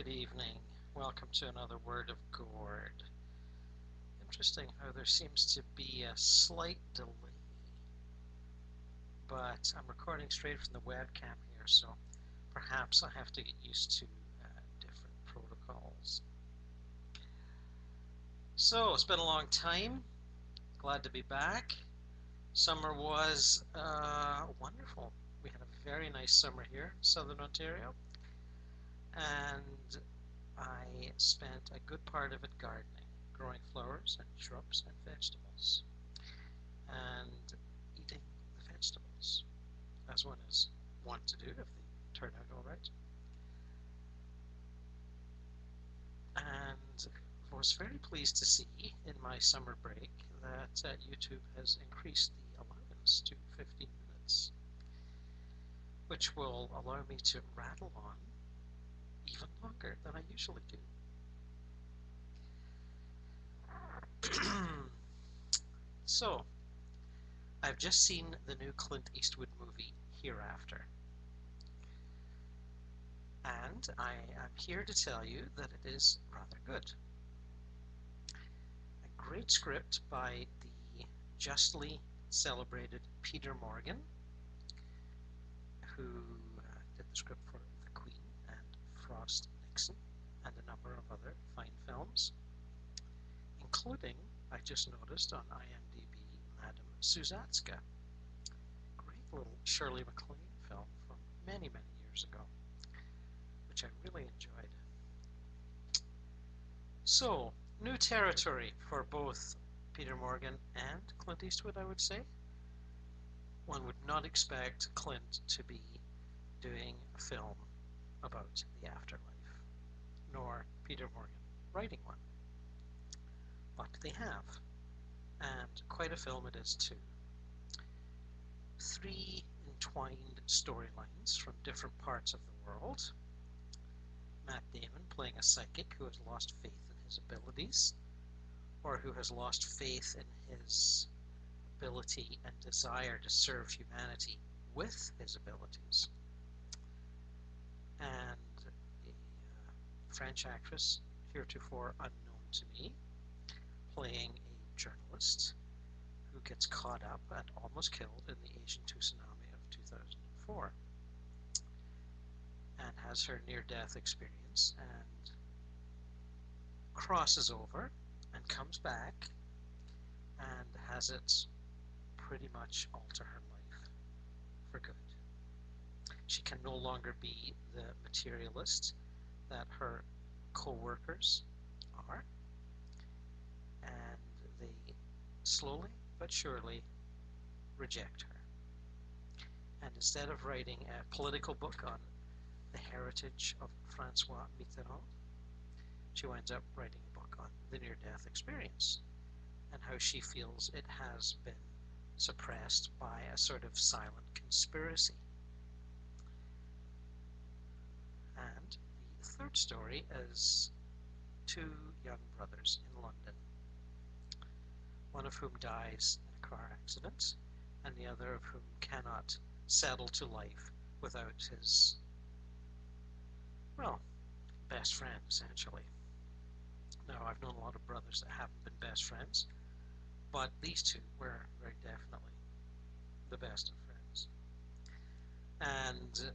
Good evening. Welcome to another Word of Gord. Interesting how there seems to be a slight delay, but I'm recording straight from the webcam here, so perhaps I have to get used to different protocols. So, it's been a long time. Glad to be back. Summer was wonderful. We had a very nice summer here in Southern Ontario, and I spent a good part of it gardening, growing flowers and shrubs and vegetables, and eating the vegetables, as one is wont to do if they turn out all right. And I was very pleased to see in my summer break that YouTube has increased the allowance to 15 minutes, which will allow me to rattle on even longer than I usually do. So, I've just seen the new Clint Eastwood movie, Hereafter. And I am here to tell you that it is rather good. A great script by the justly celebrated Peter Morgan, who did the script for The Queen and Frost Nixon and a number of other fine films, including, I just noticed on IMDb, Madame Suzatska. Great little Shirley MacLaine film from many, many years ago, which I really enjoyed. So, new territory for both Peter Morgan and Clint Eastwood, I would say. One would not expect Clint to be doing a film about the afterlife, nor Peter Morgan writing one. But they have, and quite a film it is too. 3 entwined storylines from different parts of the world. Matt Damon playing a psychic who has lost faith in his abilities, or who has lost faith in his ability and desire to serve humanity with his abilities. And a French actress, heretofore unknown to me, playing a journalist who gets caught up and almost killed in the Asian tsunami of 2004 and has her near-death experience and crosses over and comes back and has it pretty much alter her life for good. She can no longer be the materialist that her co-workers are, and they slowly but surely reject her. And instead of writing a political book on the heritage of Francois Mitterrand, she winds up writing a book on the near-death experience and how she feels it has been suppressed by a sort of silent conspiracy. And the third story is 2 young brothers in London, one of whom dies in a car accident, and the other of whom cannot settle to life without his, well, best friend, essentially. Now, I've known a lot of brothers that haven't been best friends, but these 2 were very definitely the best of friends. And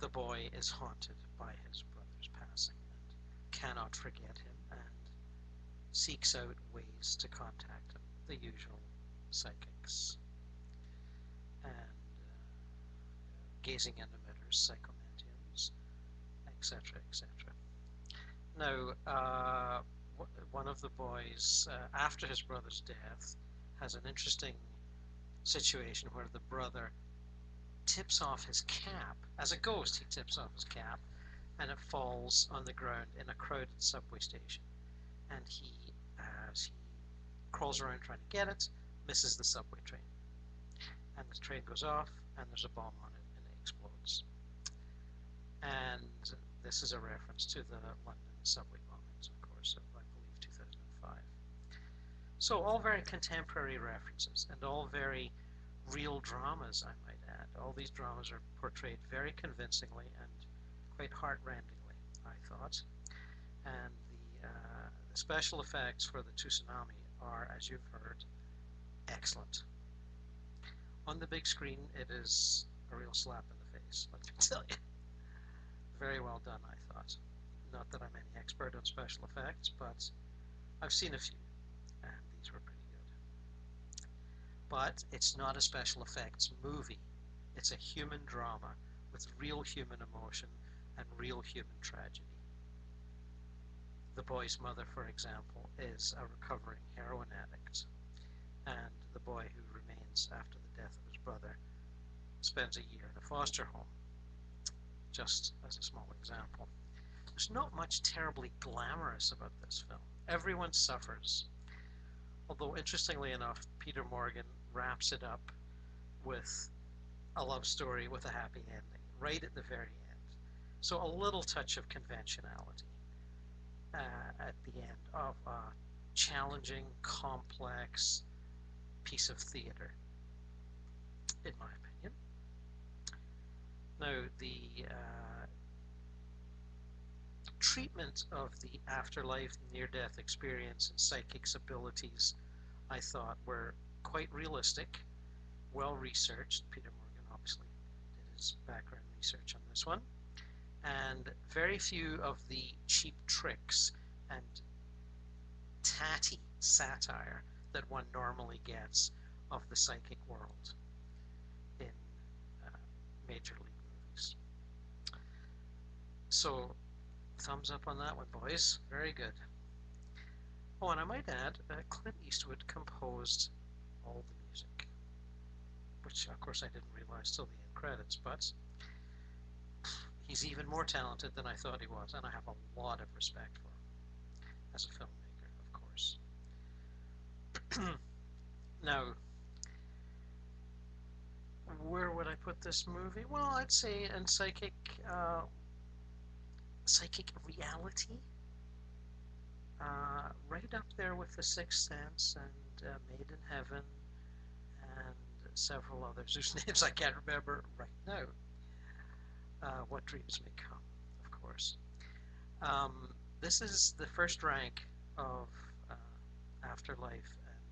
the boy is haunted by his brother's passing and cannot forget him and seeks out ways to contact him, the usual psychics, and gazing into mirrors, psychomediums, etc., etc. Now, one of the boys, after his brother's death, has an interesting situation where the brother tips off his cap. As a ghost, he tips off his cap, and it falls on the ground in a crowded subway station. And he, as he crawls around trying to get it, misses the subway train. And the train goes off, and there's a bomb on it, and it explodes. And this is a reference to the London subway bombings, of course, of, I believe, 2005. So all very contemporary references, and all very real dramas, I might add. All these dramas are portrayed very convincingly and quite heart-rendingly, I thought. And the special effects for the tsunami are, as you've heard, excellent. On the big screen, it is a real slap in the face, let me tell you. Very well done, I thought. Not that I'm any expert on special effects, but I've seen a few, and these were pretty good. But it's not a special effects movie. It's a human drama with real human emotion and real human tragedy. The boy's mother, for example, is a recovering heroin addict, and the boy who remains after the death of his brother spends a year in a foster home, just as a small example. There's not much terribly glamorous about this film. Everyone suffers, although interestingly enough, Peter Morgan wraps it up with a love story with a happy ending, right at the very end. So a little touch of conventionality at the end of a challenging, complex piece of theater, in my opinion. Now, the treatment of the afterlife, near-death experience, and psychic's abilities, I thought, were quite realistic, well-researched. Peter Morgan obviously did his background research on this one. And very few of the cheap tricks and tatty satire that one normally gets of the psychic world in major league movies. So, thumbs up on that one, boys. Very good. Oh, and I might add, Clint Eastwood composed all the music, which of course I didn't realize till the end credits, but he's even more talented than I thought he was, and I have a lot of respect for him as a filmmaker, of course. Now, where would I put this movie? Well, I'd say in psychic reality, right up there with The Sixth Sense and Made in Heaven and several others whose names I can't remember right now. What Dreams May Come, of course. This is the first rank of afterlife and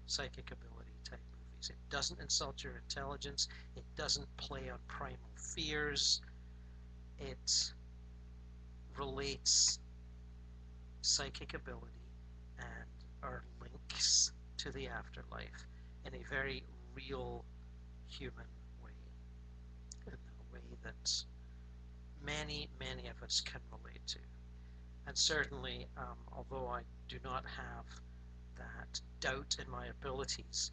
psychic ability type movies. It doesn't insult your intelligence. It doesn't play on primal fears. It relates psychic ability and our links to the afterlife in a very real human way, in a way that many of us can relate to. And certainly, although I do not have that doubt in my abilities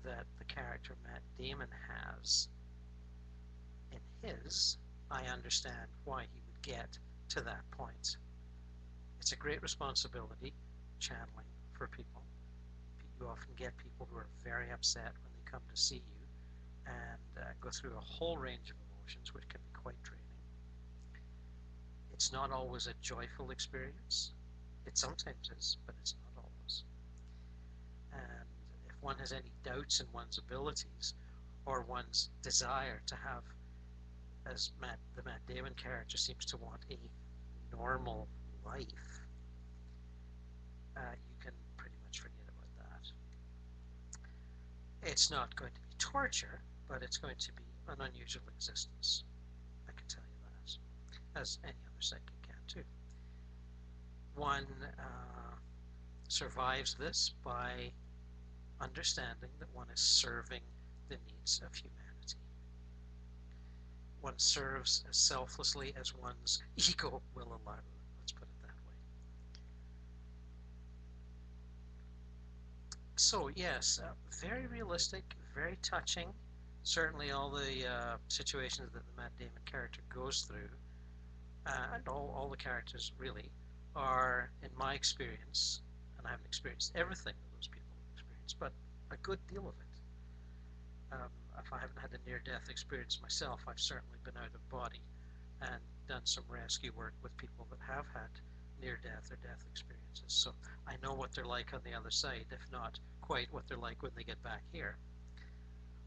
that the character Matt Damon has in his, I understand why he would get to that point. It's a great responsibility, channeling for people. You often get people who are very upset when they come to see you and go through a whole range of emotions, which can be quite draining. It's not always a joyful experience. It sometimes is, but it's not always. And if one has any doubts in one's abilities or one's desire to have, as the Matt Damon character seems to want, a normal life, you can pretty much forget about that. It's not going to be torture, but it's going to be an unusual existence. I can tell you that, as any other psychic can too. One survives this by understanding that one is serving the needs of humanity. One serves as selflessly as one's ego will allow. Let's put it that way. So yes, very realistic, very touching. Certainly all the situations that the Matt Damon character goes through, and all the characters really, are, in my experience, and I haven't experienced everything that those people have experienced, but a good deal of it. If I haven't had a near-death experience myself, I've certainly been out of body and done some rescue work with people that have had near-death or death experiences. So I know what they're like on the other side, if not quite what they're like when they get back here.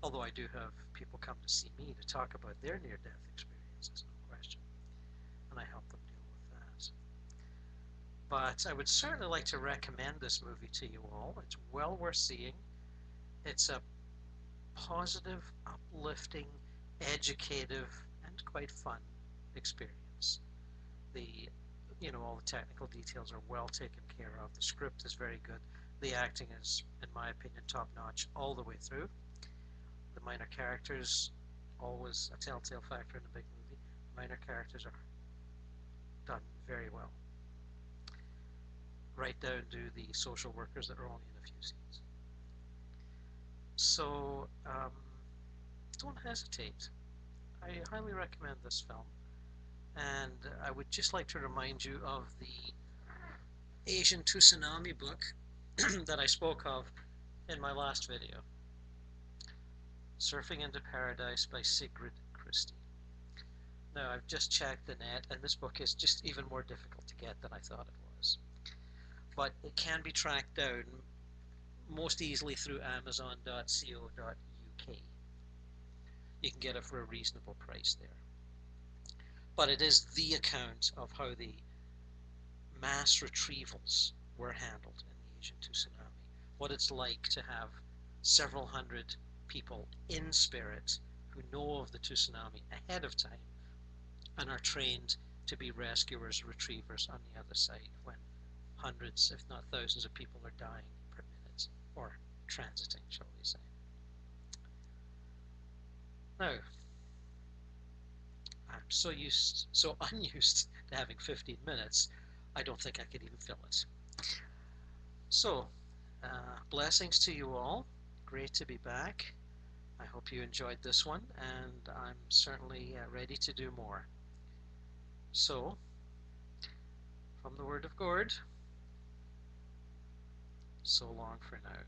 Although I do have people come to see me to talk about their near-death experiences, no question. and I help them deal with that. But I would certainly like to recommend this movie to you all. It's well worth seeing. It's a positive, uplifting, educative, and quite fun experience. The all the technical details are well taken care of. The script is very good. The acting is, in my opinion, top notch all the way through. The minor characters, always a telltale factor in a big movie. Minor characters are done very well. Right down to the social workers that are only in a few scenes. So don't hesitate. I highly recommend this film. And I would just like to remind you of the Asian Tsunami book that I spoke of in my last video. Surfing into Paradise by Sigrid Christie. Now, I've just checked the net, and this book is just even more difficult to get than I thought it was. But it can be tracked down most easily through amazon.co.uk. You can get it for a reasonable price there. But it is the account of how the mass retrievals were handled in the Asian tsunami. What it's like to have several hundred people in spirit who know of the tsunami ahead of time and are trained to be rescuers, retrievers on the other side when hundreds, if not thousands of people are dying per minute, or transiting, shall we say. Now, I'm so unused to having 15 minutes, I don't think I could even fill it. So, blessings to you all. Great to be back. I hope you enjoyed this one, and I'm certainly ready to do more. So, from the Word of Gord, so long for now.